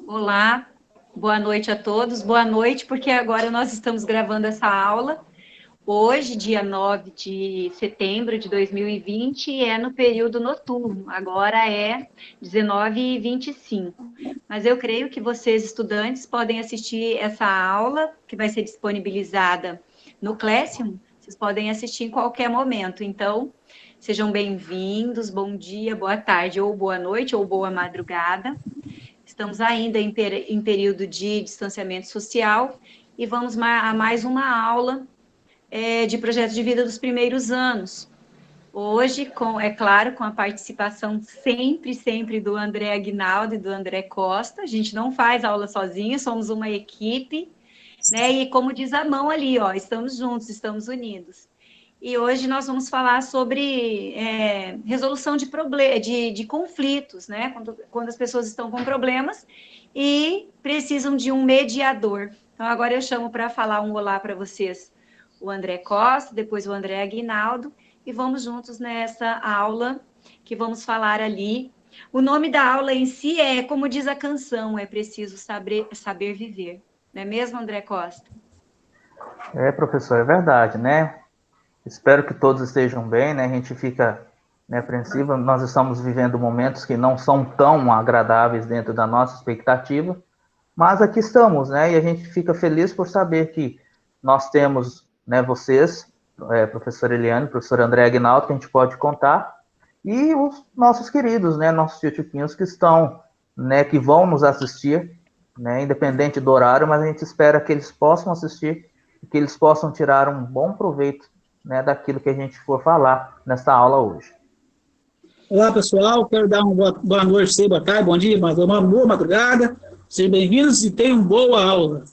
Olá, boa noite a todos. Boa noite, porque agora nós estamos gravando essa aula. Hoje, dia 9 de setembro de 2020, é no período noturno. Agora é 19h25. Mas eu creio que vocês, estudantes, podem assistir essa aula, que vai ser disponibilizada no Classroom. Vocês podem assistir em qualquer momento. Então, sejam bem-vindos. Bom dia, boa tarde, ou boa noite, ou boa madrugada. Estamos ainda em período de distanciamento social e vamos a mais uma aula de projeto de vida dos primeiros anos. Hoje, é claro, com a participação sempre do André Aguinaldo e do André Costa. A gente não faz aula sozinho, somos uma equipe, né? E como diz a mão ali, ó, estamos juntos, estamos unidos. E hoje nós vamos falar sobre resolução de conflitos, né? Quando as pessoas estão com problemas e precisam de um mediador. Então, agora eu chamo para falar um olá para vocês o André Costa, depois o André Aguinaldo, e vamos juntos nessa aula que vamos falar ali. O nome da aula em si é, como diz a canção, é preciso saber viver. Não é mesmo, André Costa? Professor, é verdade, né? Espero que todos estejam bem, né? A gente fica, né, apreensivo. Nós estamos vivendo momentos que não são tão agradáveis dentro da nossa expectativa, mas aqui estamos, né? E a gente fica feliz por saber que nós temos, né, vocês, professor Eliane, professor André Aguinaldo, que a gente pode contar, e os nossos queridos, né, nossos tio-tiquinhos que estão, né, que vão nos assistir, né, independente do horário, mas a gente espera que eles possam assistir e que eles possam tirar um bom proveito, né, daquilo que a gente for falar nesta aula hoje. Olá, pessoal. Quero dar uma boa noite, boa tarde, bom dia, mas uma boa madrugada. Sejam bem-vindos e tenham boa aula.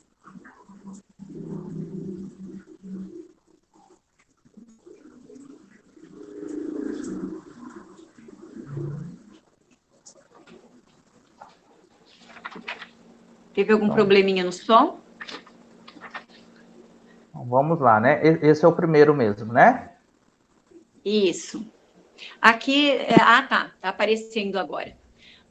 Teve algum probleminha no som? Vamos lá, né? Esse é o primeiro mesmo, né? Isso. Aqui, tá aparecendo agora.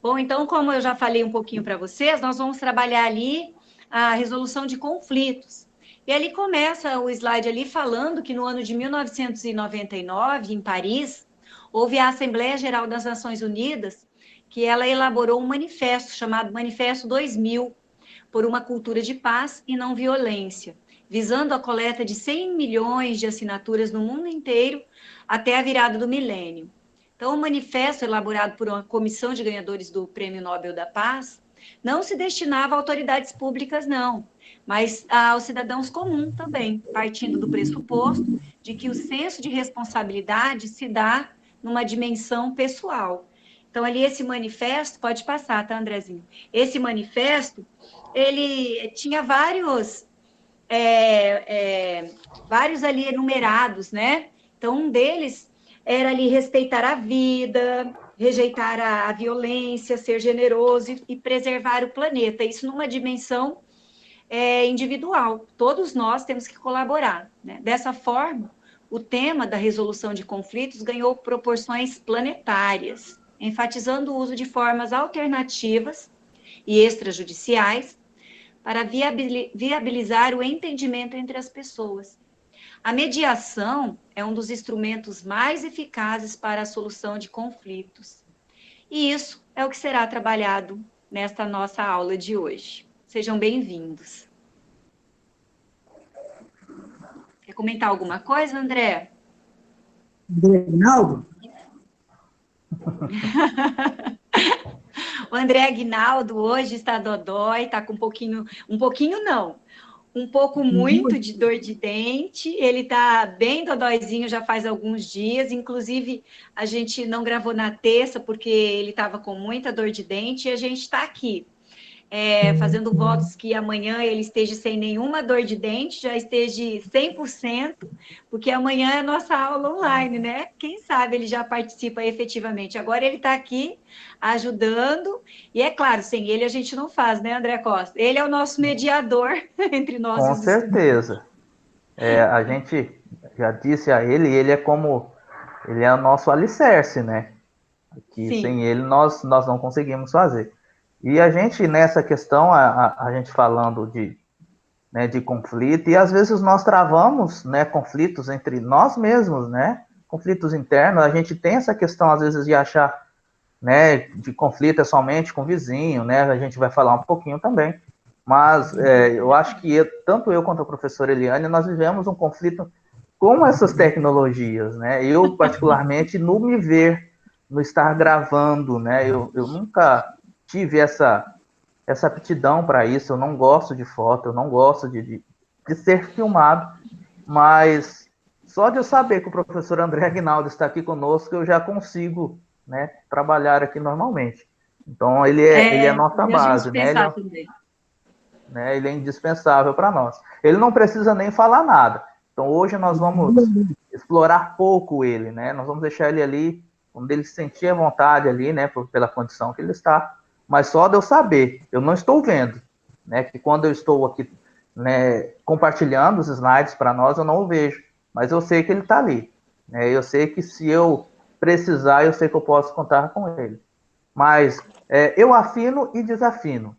Bom, então, como eu já falei um pouquinho para vocês, nós vamos trabalhar ali a resolução de conflitos. E ali começa o slide ali falando que no ano de 1999, em Paris, houve a Assembleia Geral das Nações Unidas, que ela elaborou um manifesto chamado Manifesto 2000, por uma cultura de paz e não violência, visando a coleta de 100 milhões de assinaturas no mundo inteiro até a virada do milênio. Então, o manifesto elaborado por uma comissão de ganhadores do Prêmio Nobel da Paz não se destinava a autoridades públicas, não, mas aos cidadãos comuns também, partindo do pressuposto de que o senso de responsabilidade se dá numa dimensão pessoal. Então, ali esse manifesto, pode passar, tá, Andrezinho? Esse manifesto, ele tinha vários ali enumerados, né? Então, um deles era ali respeitar a vida, rejeitar a violência, ser generoso e preservar o planeta. Isso numa dimensão individual. Todos nós temos que colaborar, né? Dessa forma, o tema da resolução de conflitos ganhou proporções planetárias, enfatizando o uso de formas alternativas e extrajudiciais para viabilizar o entendimento entre as pessoas. A mediação é um dos instrumentos mais eficazes para a solução de conflitos. E isso é o que será trabalhado nesta nossa aula de hoje. Sejam bem-vindos. Quer comentar alguma coisa, André? André Aguinaldo? O André Aguinaldo hoje está dodói, está com um pouquinho não, um pouco muito de dor de dente, ele está bem dodóizinho já faz alguns dias, inclusive a gente não gravou na terça porque ele estava com muita dor de dente e a gente está aqui. Fazendo votos que amanhã ele esteja sem nenhuma dor de dente, já esteja 100%, porque amanhã é a nossa aula online, né? Quem sabe ele já participa efetivamente. Agora ele está aqui ajudando, e é claro, sem ele a gente não faz, né, André Costa? Ele é o nosso mediador entre nós e Com os estudantes. certeza. A gente já disse a ele, ele é o nosso alicerce, né? Que sem Sim. ele nós não conseguimos fazer. E a gente, nessa questão, a gente falando né, de conflito, e às vezes nós travamos, né, conflitos entre nós mesmos, né, conflitos internos, a gente tem essa questão, às vezes, de achar, né, de conflito é somente com o vizinho, né, a gente vai falar um pouquinho também, mas eu acho que tanto eu quanto a professora Eliane, nós vivemos um conflito com essas tecnologias, né, eu particularmente no me ver, no estar gravando, né, eu nunca tive essa aptidão para isso, eu não gosto de foto, eu não gosto de ser filmado, mas só de eu saber que o professor André Aguinaldo está aqui conosco, eu já consigo, né, trabalhar aqui normalmente. Então, ele é nossa Deixa eu base, né? pensar também. Ele é indispensável para nós. Ele não precisa nem falar nada. Então, hoje nós vamos explorar pouco ele, né? Nós vamos deixar ele ali, onde ele se sentir à vontade ali, né, pela condição que ele está. Mas só de eu saber, eu não estou vendo, né, que quando eu estou aqui, né, compartilhando os slides para nós, eu não o vejo, mas eu sei que ele está ali, né, eu sei que se eu precisar, eu sei que eu posso contar com ele. Mas eu afino e desafino,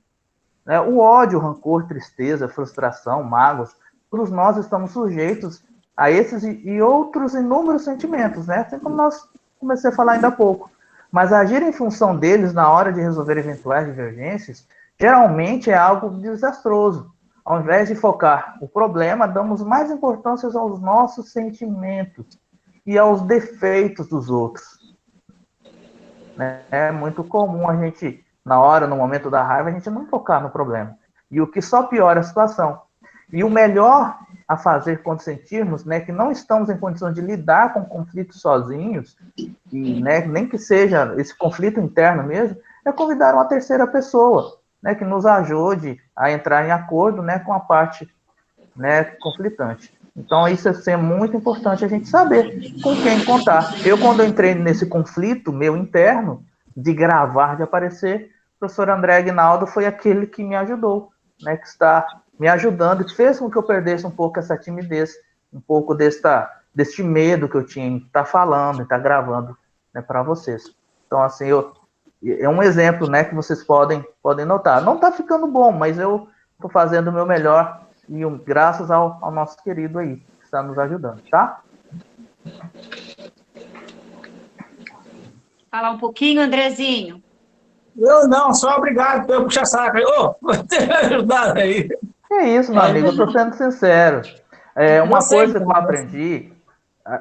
né, o ódio, o rancor, tristeza, frustração, mágoas, todos nós estamos sujeitos a esses e outros inúmeros sentimentos, né, assim como nós comecei a falar ainda há pouco. Mas agir em função deles na hora de resolver eventuais divergências geralmente é algo desastroso. Ao invés de focar o problema, damos mais importância aos nossos sentimentos e aos defeitos dos outros. É muito comum a gente, na hora, no momento da raiva, a gente não focar no problema. E o que só piora a situação. E o melhor a fazer quando sentirmos, né, que não estamos em condições de lidar com conflitos sozinhos, e, né, nem que seja esse conflito interno mesmo, é convidar uma terceira pessoa, né, que nos ajude a entrar em acordo, né, com a parte, né, conflitante. Então, isso é muito importante a gente saber com quem contar. Eu, quando eu entrei nesse conflito meu interno, de gravar, de aparecer, o professor André Aguinaldo foi aquele que me ajudou, né, que está me ajudando, que fez com que eu perdesse um pouco essa timidez, um pouco deste medo que eu tinha em estar falando, em estar gravando, né, para vocês. Então, assim, é um exemplo, né, que vocês podem notar. Não está ficando bom, mas eu estou fazendo o meu melhor e graças ao nosso querido aí, que está nos ajudando, tá? Falar um pouquinho, Andrezinho. Eu não, só obrigado pelo puxa-saco. Ô, você me ajudar aí. É isso, meu amigo, eu estou sendo sincero. Uma Você, coisa que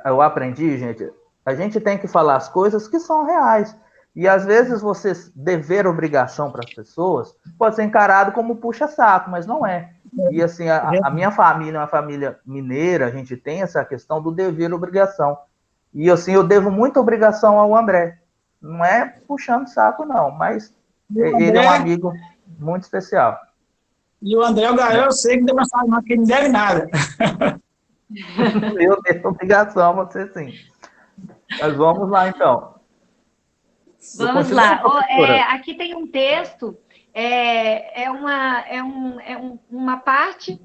eu aprendi, gente, a gente tem que falar as coisas que são reais. E às vezes você dever obrigação para as pessoas pode ser encarado como puxa-saco, mas não é. E assim, a minha família é uma família mineira, a gente tem essa questão do dever obrigação. E assim, eu devo muita obrigação ao André. Não é puxando saco, não, mas ele é um amigo muito especial. E o André, eu sei que deu uma saída, que não deve nada. Eu tenho obrigação a você, sim. Mas vamos lá, então. Vamos lá. Aqui tem um texto, uma parte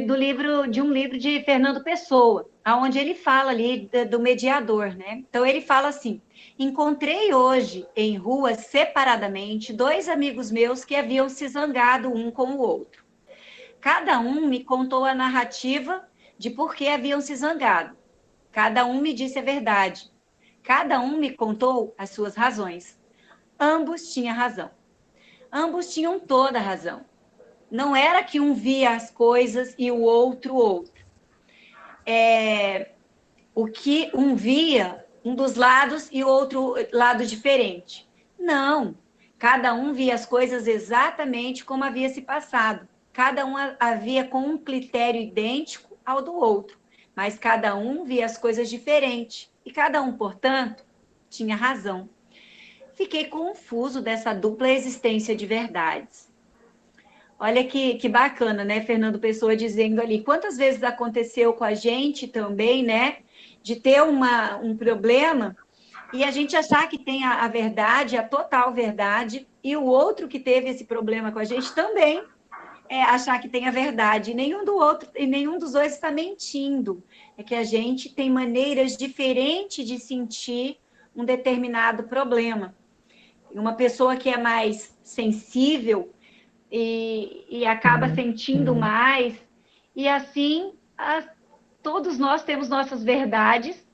do livro, de um livro de Fernando Pessoa, onde ele fala ali do mediador, né? Então ele fala assim: encontrei hoje em ruas separadamente 2 amigos meus que haviam se zangado um com o outro. Cada um me contou a narrativa de por que haviam se zangado. Cada um me disse a verdade. Cada um me contou as suas razões. Ambos tinham razão. Ambos tinham toda a razão. Não era que um via as coisas e o outro. O que um via, um dos lados e o outro lado diferente. Não. Cada um via as coisas exatamente como havia se passado. Cada um havia com um critério idêntico ao do outro, mas cada um via as coisas diferente. E cada um, portanto, tinha razão. Fiquei confuso dessa dupla existência de verdades. Olha que bacana, né, Fernando Pessoa dizendo ali. Quantas vezes aconteceu com a gente também, né, de ter um problema e a gente achar que tem a verdade, a total verdade, e o outro que teve esse problema com a gente também achar que tem a verdade. E nenhum dos dois está mentindo. É que a gente tem maneiras diferentes de sentir um determinado problema. Uma pessoa que é mais sensível e acaba sentindo mais, e assim todos nós temos nossas verdades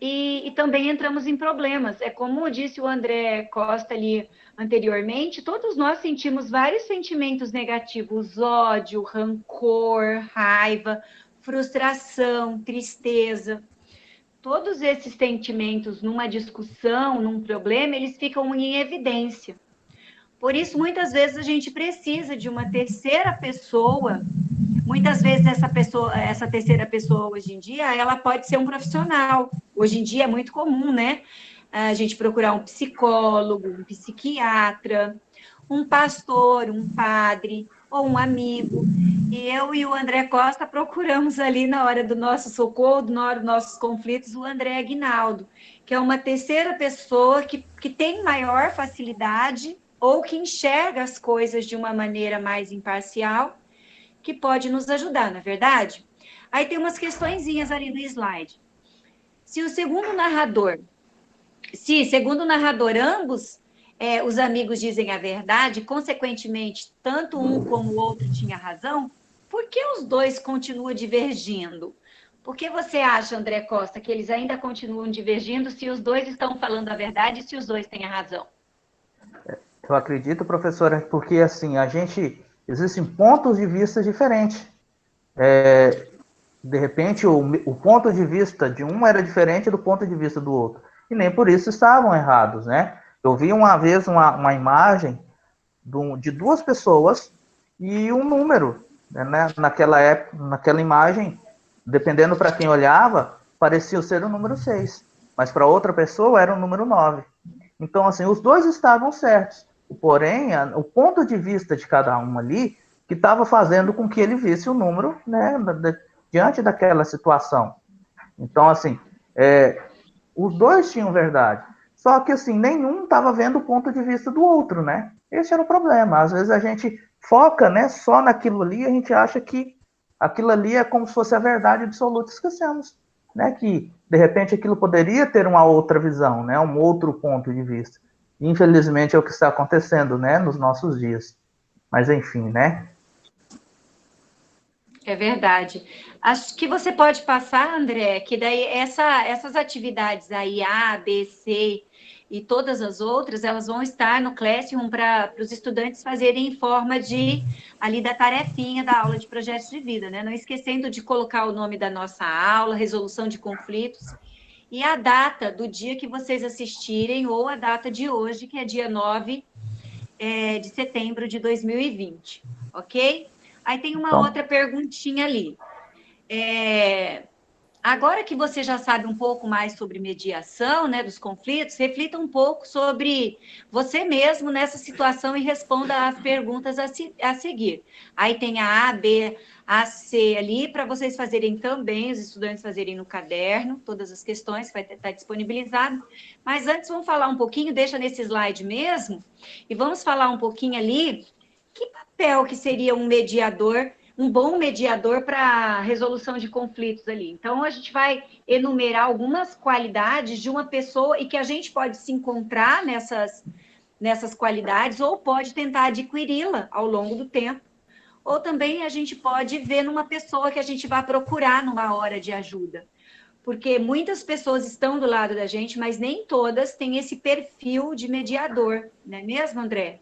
e também entramos em problemas. É como disse o André Costa ali anteriormente, todos nós sentimos vários sentimentos negativos, ódio, rancor, raiva, frustração, tristeza. Todos esses sentimentos numa discussão, num problema, eles ficam em evidência. Por isso, muitas vezes a gente precisa de uma terceira pessoa. Muitas vezes essa terceira pessoa hoje em dia, ela pode ser um profissional. Hoje em dia é muito comum, né? A gente procurar um psicólogo, um psiquiatra, um pastor, um padre ou um amigo. E eu e o André Costa procuramos ali na hora do nosso socorro, na hora dos nossos conflitos, o André Aguinaldo, que é uma terceira pessoa que tem maior facilidade ou que enxerga as coisas de uma maneira mais imparcial, que pode nos ajudar, não é verdade? Aí tem umas questõezinhas ali no slide. Se segundo o narrador, ambos os amigos dizem a verdade, consequentemente, tanto um como o outro tinha razão, por que os dois continuam divergindo? Por que você acha, André Costa, que eles ainda continuam divergindo se os dois estão falando a verdade e se os dois têm a razão? Eu acredito, professora, porque assim, existem pontos de vista diferentes. De repente, o ponto de vista de um era diferente do ponto de vista do outro. E nem por isso estavam errados, né? Eu vi uma vez uma imagem de duas pessoas e um número, né? Naquela imagem, dependendo para quem olhava, parecia ser o número 6, mas para outra pessoa era o número 9. Então, assim, os dois estavam certos. Porém, o ponto de vista de cada um ali que estava fazendo com que ele visse o número, né, diante daquela situação. Então, assim, os dois tinham verdade. Só que, assim, nenhum estava vendo o ponto de vista do outro, né? Esse era o problema. Às vezes a gente foca, né, só naquilo ali, a gente acha que aquilo ali é como se fosse a verdade absoluta. Esquecemos, né, que, de repente, aquilo poderia ter uma outra visão, né, um outro ponto de vista. Infelizmente, é o que está acontecendo, né, nos nossos dias. Mas, enfim, né? É verdade. Acho que você pode passar, André, que daí essas atividades aí, A, B, C e todas as outras, elas vão estar no Classroom para os estudantes fazerem em forma ali da tarefinha da aula de projetos de vida, né? Não esquecendo de colocar o nome da nossa aula, resolução de conflitos, e a data do dia que vocês assistirem, ou a data de hoje, que é dia 9 de setembro de 2020, ok? Aí tem uma outra perguntinha ali. Agora que você já sabe um pouco mais sobre mediação, né, dos conflitos, reflita um pouco sobre você mesmo nessa situação e responda as perguntas a seguir. Aí tem a A, B, A, C ali, para vocês fazerem também, os estudantes fazerem no caderno, todas as questões que vai estar disponibilizado. Mas antes vamos falar um pouquinho, deixa nesse slide mesmo, e vamos falar um pouquinho ali, que papel que seria um mediador, um bom mediador para a resolução de conflitos ali. Então, a gente vai enumerar algumas qualidades de uma pessoa e que a gente pode se encontrar nessas qualidades ou pode tentar adquiri-la ao longo do tempo. Ou também a gente pode ver numa pessoa que a gente vai procurar numa hora de ajuda. Porque muitas pessoas estão do lado da gente, mas nem todas têm esse perfil de mediador, não é mesmo, André?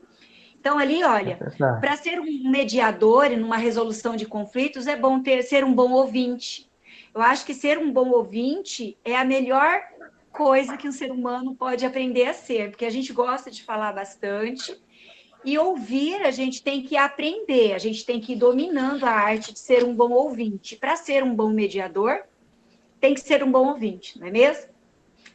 Então, ali, olha, para ser um mediador e numa resolução de conflitos, é bom ser um bom ouvinte. Eu acho que ser um bom ouvinte é a melhor coisa que um ser humano pode aprender a ser, porque a gente gosta de falar bastante, e ouvir a gente tem que aprender, a gente tem que ir dominando a arte de ser um bom ouvinte. Para ser um bom mediador, tem que ser um bom ouvinte, não é mesmo?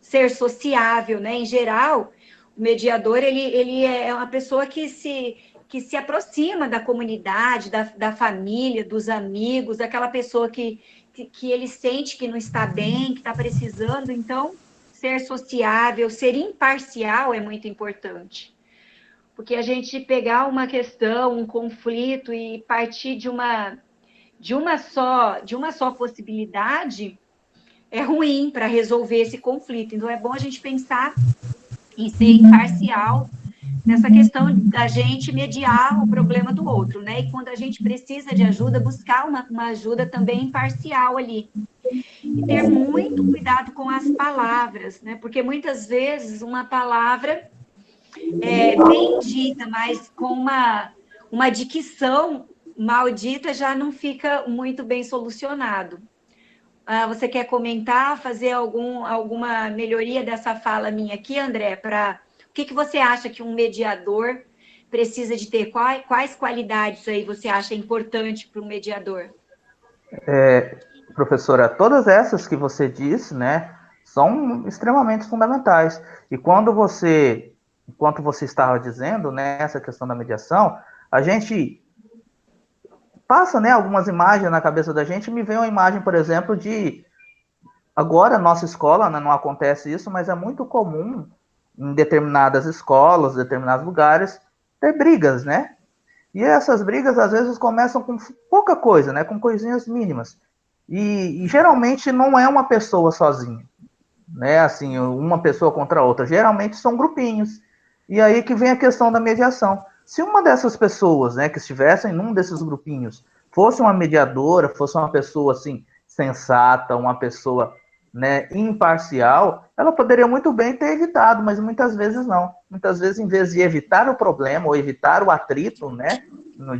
Ser sociável, né? Em geral, o mediador, ele é uma pessoa que se aproxima da comunidade, da família, dos amigos, daquela pessoa que ele sente que não está bem, que está precisando. Então, ser sociável, ser imparcial é muito importante. Porque a gente pegar uma questão, um conflito e partir de uma só possibilidade é ruim para resolver esse conflito. Então, é bom a gente pensar em ser imparcial nessa questão da gente mediar o problema do outro, né? E quando a gente precisa de ajuda, buscar uma ajuda também imparcial ali. E ter muito cuidado com as palavras, né? Porque muitas vezes uma palavra bem dita, mas com uma dicção maldita já não fica muito bem solucionado. Você quer comentar, fazer alguma melhoria dessa fala minha aqui, André? O que você acha que um mediador precisa de ter? Quais qualidades aí você acha importante para um mediador? Professora, todas essas que você disse, né, são extremamente fundamentais. E enquanto você estava dizendo, né, essa questão da mediação, a gente passa, né, algumas imagens na cabeça da gente. Me vem uma imagem, por exemplo, de agora nossa escola, né, não acontece isso, mas é muito comum em determinadas escolas, determinados lugares, ter brigas, né? E essas brigas às vezes começam com pouca coisa, né, com coisinhas mínimas. E geralmente não é uma pessoa sozinha, né? Assim, uma pessoa contra a outra. Geralmente são grupinhos. E aí que vem a questão da mediação. Se uma dessas pessoas, né, que estivessem num desses grupinhos, fosse uma mediadora, fosse uma pessoa assim sensata, uma pessoa, né, imparcial, ela poderia muito bem ter evitado, mas muitas vezes não. Muitas vezes, em vez de evitar o problema ou evitar o atrito, né,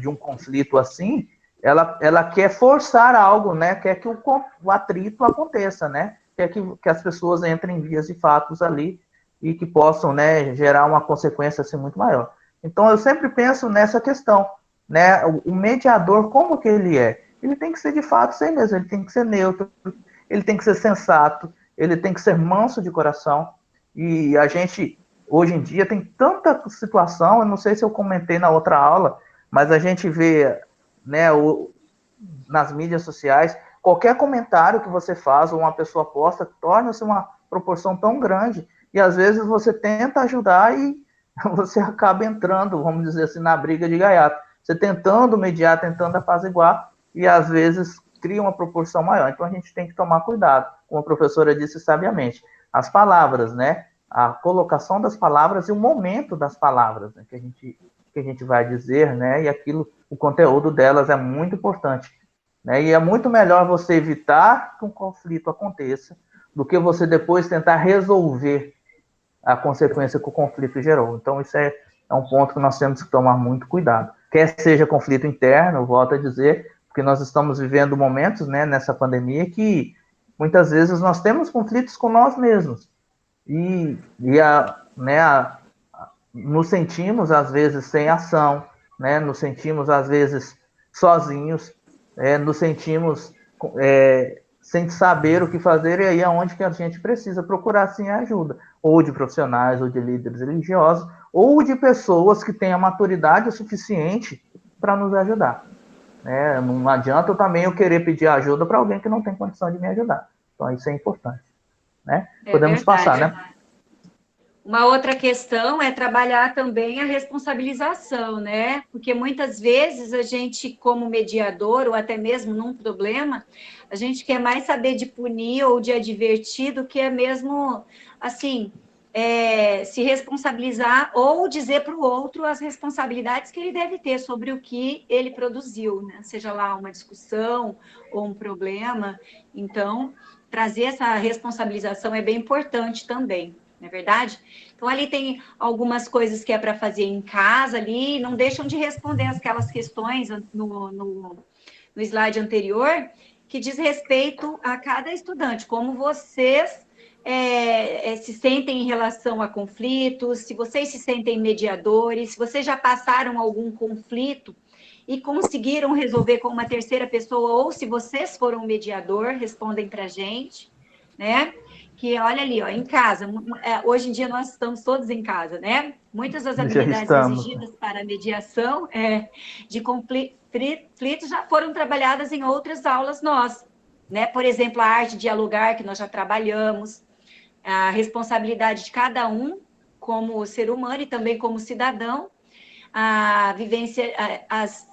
de um conflito assim, ela quer forçar algo, né? Quer que o atrito aconteça, né? Quer que as pessoas entrem em vias e fatos ali e que possam, né, gerar uma consequência assim muito maior. Então eu sempre penso nessa questão, né? O mediador, como que ele é? Ele tem que ser de fato sem mesmo, ele tem que ser neutro, ele tem que ser sensato, ele tem que ser manso de coração. E a gente hoje em dia tem tanta situação, eu não sei se eu comentei na outra aula, mas a gente vê, né, nas mídias sociais, qualquer comentário que você faz ou uma pessoa posta torna-se uma proporção tão grande e às vezes você tenta ajudar e você acaba entrando, vamos dizer assim, na briga de gaiato. Você tentando mediar, tentando apaziguar e às vezes cria uma proporção maior. Então a gente tem que tomar cuidado, como a professora disse sabiamente. As palavras, né? A colocação das palavras e o momento das palavras, né, que a gente vai dizer, né? E aquilo, o conteúdo delas é muito importante, né? E é muito melhor você evitar que um conflito aconteça do que você depois tentar resolver a consequência que o conflito gerou. Então, isso é um ponto que nós temos que tomar muito cuidado. Quer seja conflito interno, volto a dizer, porque nós estamos vivendo momentos, né, nessa pandemia que muitas vezes nós temos conflitos com nós mesmos. Nos sentimos, às vezes, sem ação, né? Nos sentimos, às vezes, sozinhos, nos sentimos sem saber o que fazer, e aí é onde que a gente precisa procurar, sim, ajuda, ou de profissionais, ou de líderes religiosos, ou de pessoas que tenham maturidade suficiente para nos ajudar. Né? Não adianta também eu querer pedir ajuda para alguém que não tem condição de me ajudar. Então, isso é importante. Né? Podemos passar, né? Uma outra questão é trabalhar também a responsabilização, né? Porque muitas vezes a gente, como mediador, ou até mesmo num problema, a gente quer mais saber de punir ou de advertir do que é mesmo, assim, se responsabilizar ou dizer para o outro as responsabilidades que ele deve ter sobre o que ele produziu, né? Seja lá uma discussão ou um problema. Então, trazer essa responsabilização é bem importante também. Não é verdade? Então, ali tem algumas coisas que é para fazer em casa ali, não deixam de responder aquelas questões no slide anterior, que diz respeito a cada estudante, como vocês se sentem em relação a conflitos, se vocês se sentem mediadores, se vocês já passaram algum conflito e conseguiram resolver com uma terceira pessoa, ou se vocês foram mediador, respondem para a gente, né? Que olha ali, ó, em casa, hoje em dia nós estamos todos em casa, né? Muitas das habilidades exigidas para a mediação de conflitos já foram trabalhadas em outras aulas nossas, né? Por exemplo, a arte de dialogar, que nós já trabalhamos, a responsabilidade de cada um como ser humano e também como cidadão, a vivência, as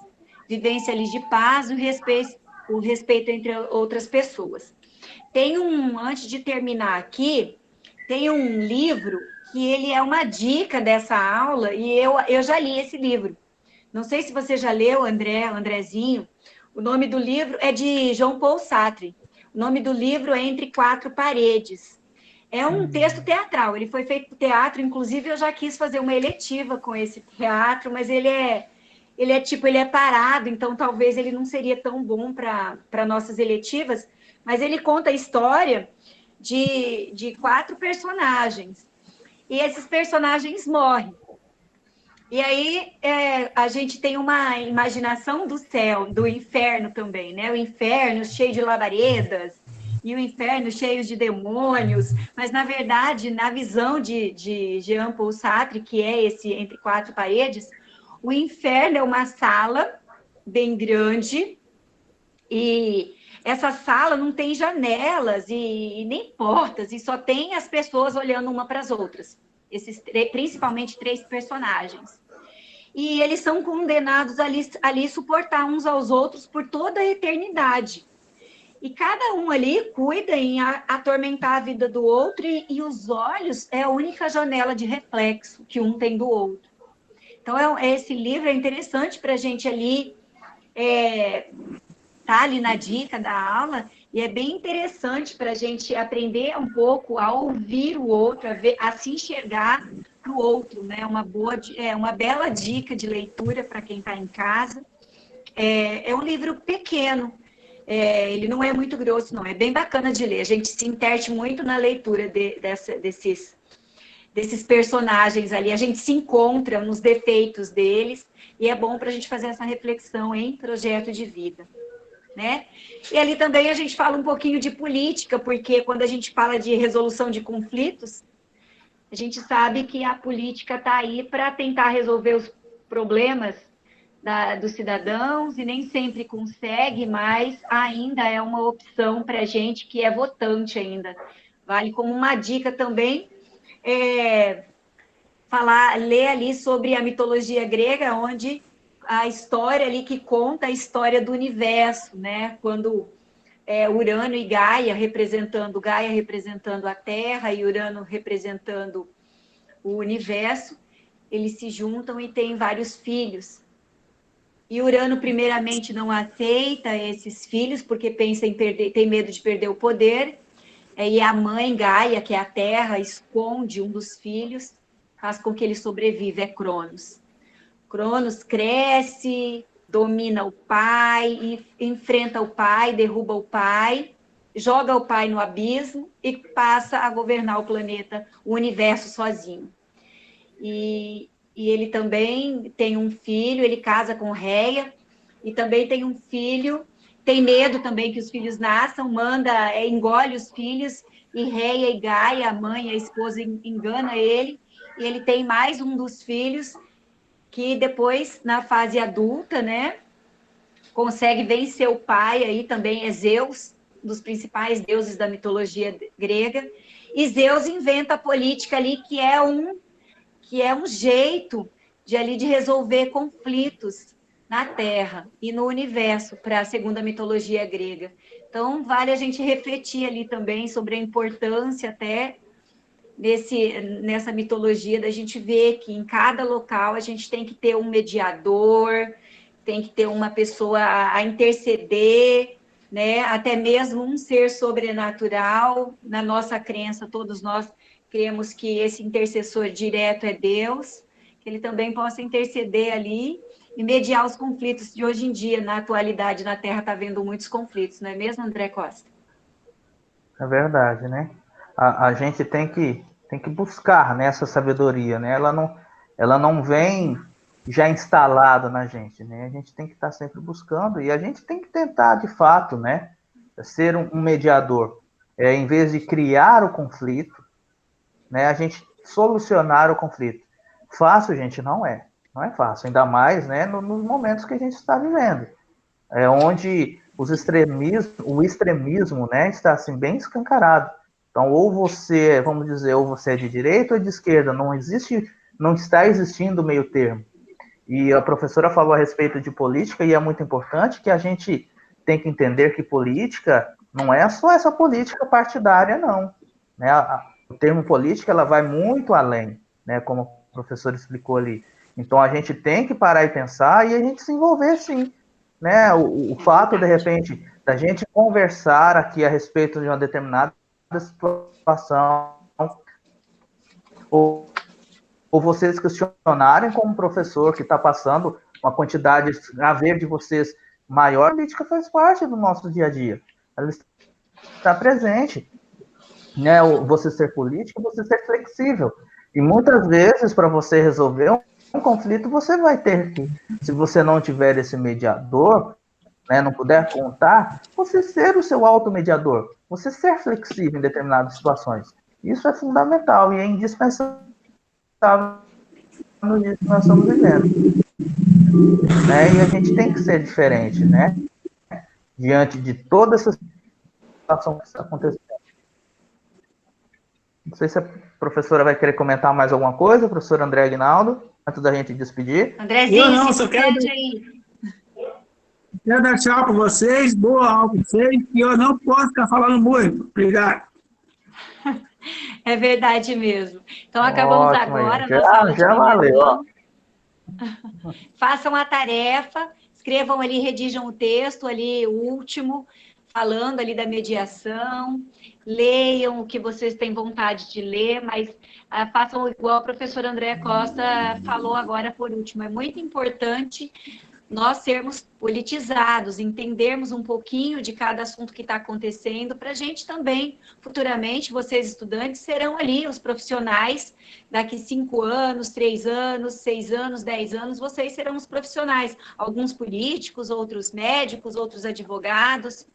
vivência ali de paz, o respeito entre outras pessoas. Antes de terminar aqui, tem um livro que ele é uma dica dessa aula, e eu já li esse livro. Não sei se você já leu, Andrezinho. O nome do livro é de Jean Paul Sartre. O nome do livro é Entre Quatro Paredes. É um texto teatral, ele foi feito para teatro, inclusive eu já quis fazer uma eletiva com esse teatro, mas ele é parado, então talvez ele não seria tão bom para nossas eletivas, mas ele conta a história de 4 personagens, e esses personagens morrem. E aí a gente tem uma imaginação do céu, do inferno também, né? O inferno cheio de labaredas, e o inferno cheio de demônios, mas na verdade, na visão de Jean Paul Sartre, que é esse Entre Quatro Paredes, o inferno é uma sala bem grande, e essa sala não tem janelas e nem portas, e só tem as pessoas olhando uma para as outras, principalmente 3 personagens. E eles são condenados ali suportar uns aos outros por toda a eternidade. E cada um ali cuida em atormentar a vida do outro, e os olhos é a única janela de reflexo que um tem do outro. Então, esse livro é interessante para a gente ali, tá ali na dica da aula, e é bem interessante para a gente aprender um pouco a ouvir o outro, a se enxergar no outro, né? Uma bela dica de leitura para quem está em casa. É um livro pequeno, ele não é muito grosso, não, é bem bacana de ler. A gente se interte muito na leitura desses personagens ali, a gente se encontra nos defeitos deles, e é bom para a gente fazer essa reflexão em projeto de vida, né? E ali também a gente fala um pouquinho de política, porque quando a gente fala de resolução de conflitos, a gente sabe que a política está aí para tentar resolver os problemas dos cidadãos, e nem sempre consegue, mas ainda é uma opção para a gente que é votante ainda. Vale como uma dica também, ler ali sobre a mitologia grega, onde a história ali que conta a história do universo, né? Quando Urano e Gaia representando a Terra e Urano representando o universo, eles se juntam e têm vários filhos. E Urano, primeiramente, não aceita esses filhos, porque pensa em perder, tem medo de perder o poder. E a mãe, Gaia, que é a Terra, esconde um dos filhos, faz com que ele sobreviva, é Cronos. Cronos cresce, domina o pai, e enfrenta o pai, derruba o pai, joga o pai no abismo e passa a governar o planeta, o universo sozinho. E ele também tem um filho, ele casa com Reia, e também tem um filho, tem medo também que os filhos nasçam, engole os filhos, e Reia e Gaia, a mãe, a esposa, engana ele, e ele tem mais um dos filhos, que depois, na fase adulta, né, consegue vencer o pai, aí também é Zeus, um dos principais deuses da mitologia grega, e Zeus inventa a política ali, que é um jeito de resolver conflitos na Terra e no universo, para a segunda mitologia grega. Então, vale a gente refletir ali também sobre a importância até nessa mitologia, da gente ver que em cada local a gente tem que ter um mediador, tem que ter uma pessoa a interceder, né? Até mesmo um ser sobrenatural. Na nossa crença, todos nós cremos que esse intercessor direto é Deus, que ele também possa interceder ali e mediar os conflitos de hoje em dia. Na atualidade, na Terra está havendo muitos conflitos, não é mesmo, André Costa? É verdade, né? A gente tem que buscar, né, essa sabedoria, né? Ela não vem já instalada na gente, né? A gente tem que estar sempre buscando, e a gente tem que tentar, de fato, né, ser um mediador. Em vez de criar o conflito, né, a gente solucionar o conflito. Fácil, gente, não é. Não é fácil, ainda mais, né, nos momentos que a gente está vivendo. Onde o extremismo, né, está assim, bem escancarado. Então, ou você, vamos dizer, ou você é de direita ou de esquerda, não está existindo meio termo. E a professora falou a respeito de política, e é muito importante que a gente tem que entender que política não é só essa política partidária, não. Né? o termo política, ela vai muito além, né, como o professor explicou ali. Então, a gente tem que parar e pensar e a gente se envolver, sim. Né? O fato, de repente, da gente conversar aqui a respeito de uma determinada situação, ou vocês questionarem como professor que está passando uma quantidade a ver de vocês maior, a política faz parte do nosso dia a dia. Ela está presente. Né? Você ser político, você ser flexível. E muitas vezes, para você resolver um conflito, você vai ter que, se você não tiver esse mediador, né, não puder contar, você ser o seu automediador, você ser flexível em determinadas situações. Isso é fundamental e é indispensável no dia que nós estamos vivendo. Né? E a gente tem que ser diferente, né? Diante de toda essa situação que está acontecendo. Não sei se a professora vai querer comentar mais alguma coisa, professor André Aguinaldo, antes da gente despedir. Andrezinho, não, se despede aí. Quero dar tchau para vocês, boa aula para vocês, e eu não posso ficar falando muito. Obrigado. É verdade mesmo. Então, acabamos ótimo, agora gente. nossa aula de já valeu. ano. Façam a tarefa, escrevam ali, redigam o texto ali, o último, falando ali da mediação, leiam o que vocês têm vontade de ler, mas façam igual a professora Andréa Costa falou agora por último. É muito importante nós sermos politizados, entendermos um pouquinho de cada assunto que está acontecendo, para a gente também, futuramente, vocês estudantes, serão ali os profissionais, daqui 5 anos, 3 anos, 6 anos, 10 anos, vocês serão os profissionais, alguns políticos, outros médicos, outros advogados,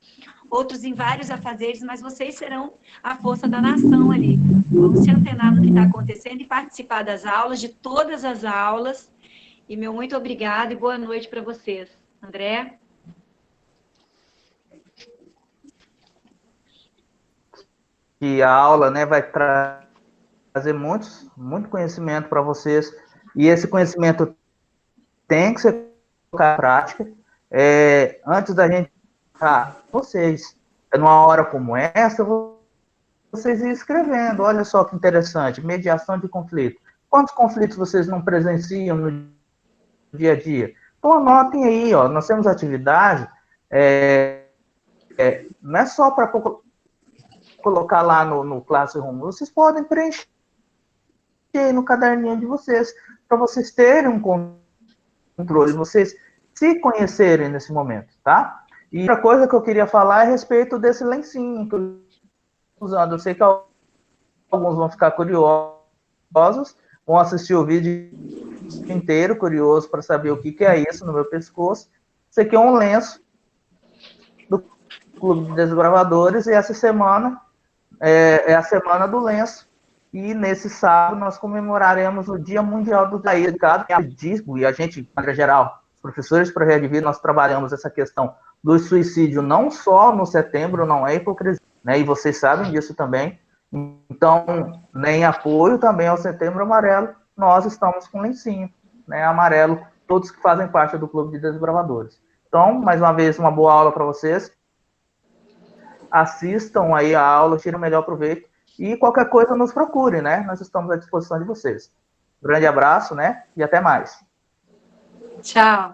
outros em vários afazeres, mas vocês serão a força da nação ali. Vamos se antenar no que está acontecendo e participar das aulas, de todas as aulas. E meu muito obrigado e boa noite para vocês. André? Que a aula, né, vai trazer muito conhecimento para vocês. E esse conhecimento tem que ser colocado em prática. Antes da gente... vocês, numa hora como essa, vocês ir escrevendo. Olha só que interessante. Mediação de conflito. Quantos conflitos vocês não presenciam no dia a dia? Então, anotem aí, ó, nós temos atividade, não é só para colocar lá no Classroom, vocês podem preencher no caderninho de vocês, para vocês terem um controle, vocês se conhecerem nesse momento, tá? E outra coisa que eu queria falar é a respeito desse lencinho que eu estou usando. Eu sei que alguns vão ficar curiosos, vão assistir o vídeo inteiro, curioso para saber o que é isso no meu pescoço. Isso aqui é um lenço do Clube de Desbravadores, e essa semana é a semana do lenço, e nesse sábado nós comemoraremos o Dia Mundial do Dedicado, que é disco, e a gente, de maneira geral, os professores de projeto de vida, nós trabalhamos essa questão do suicídio não só no setembro, não é hipocrisia, né? E vocês sabem disso também. Então, em apoio também ao Setembro Amarelo, nós estamos com lencinho, né, amarelo, todos que fazem parte do Clube de Desbravadores. Então, mais uma vez, uma boa aula para vocês. Assistam aí a aula, tirem o melhor proveito, e qualquer coisa nos procure, né? Nós estamos à disposição de vocês. Um grande abraço, né? E até mais. Tchau.